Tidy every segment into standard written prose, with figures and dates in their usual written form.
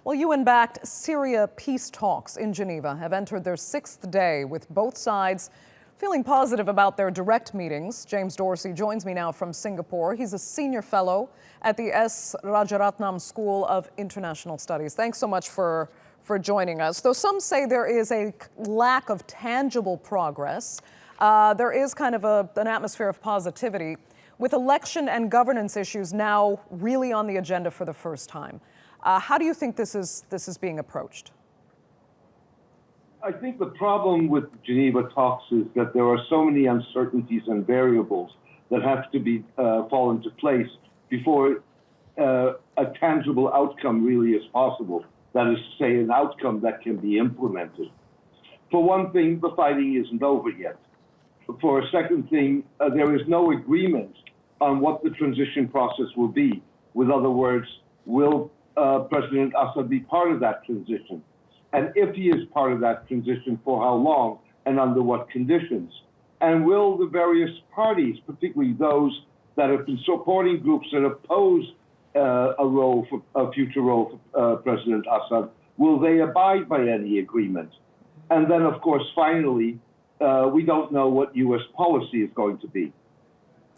Well, UN-backed Syria peace talks in Geneva have entered their sixth day, with both sides feeling positive about their direct meetings. James Dorsey joins me now from Singapore. He's a senior fellow at the S. Rajaratnam School of International Studies. Thanks so much for joining us. Though some say there is a lack of tangible progress, there is kind of an atmosphere of positivity, with election and governance issues now really on the agenda for the first time. How do you think this is being approached? I think the problem with Geneva talks is that there are so many uncertainties and variables that have to be fall into place before a tangible outcome really is possible. That is to say, an outcome that can be implemented. For one thing, the fighting isn't over yet. For a second thing, there is no agreement on what the transition process will be. With other words, will President Assad be part of that transition? And if he is part of that transition, for how long and under what conditions? And will the various parties, particularly those that have been supporting groups that oppose a future role for President Assad, will they abide by any agreement? And then, of course, finally, we don't know what U.S. policy is going to be.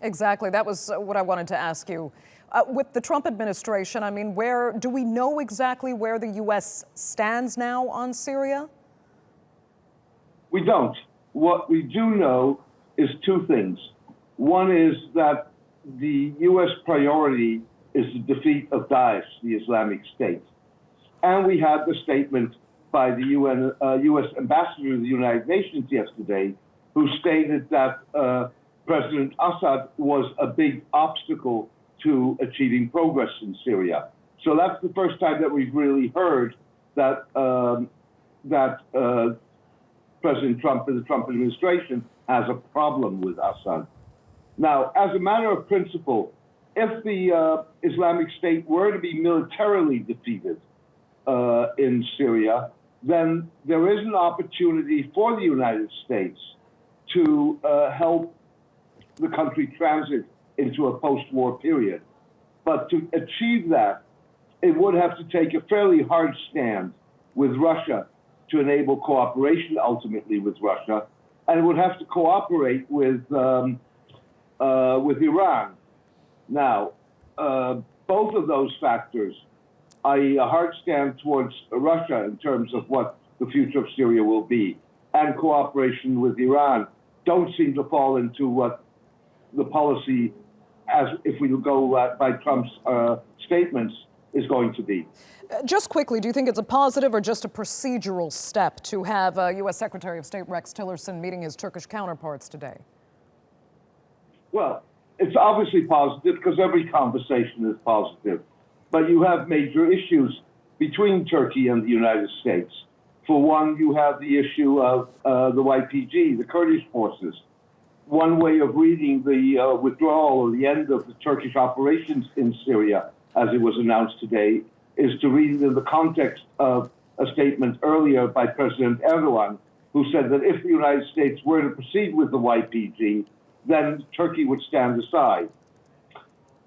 Exactly. That was what I wanted to ask you. With the Trump administration, I mean, do we know exactly where the U.S. stands now on Syria? We don't. What we do know is two things. One is that the U.S. priority is the defeat of Daesh, the Islamic State. And we had the statement by the U.S. ambassador to the United Nations yesterday, who stated that President Assad was a big obstacle to achieving progress in Syria. So that's the first time that we've really heard that President Trump and the Trump administration has a problem with Assad. Now, as a matter of principle, if the Islamic State were to be militarily defeated in Syria, then there is an opportunity for the United States to help the country transit into a post-war period. But to achieve that, it would have to take a fairly hard stand with Russia to enable cooperation ultimately with Russia, and it would have to cooperate with Iran. Now, both of those factors, i.e. a hard stand towards Russia in terms of what the future of Syria will be, and cooperation with Iran, don't seem to fall into what the policy, as if we go by Trump's statements, is going to be. Just quickly, do you think it's a positive or just a procedural step to have U.S. Secretary of State Rex Tillerson meeting his Turkish counterparts today? Well, it's obviously positive because every conversation is positive. But you have major issues between Turkey and the United States. For one, you have the issue of the YPG, the Kurdish forces. One way of reading the withdrawal or the end of the Turkish operations in Syria, as it was announced today, is to read it in the context of a statement earlier by President Erdogan, who said that if the United States were to proceed with the YPG, then Turkey would stand aside.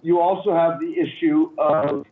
You also have the issue of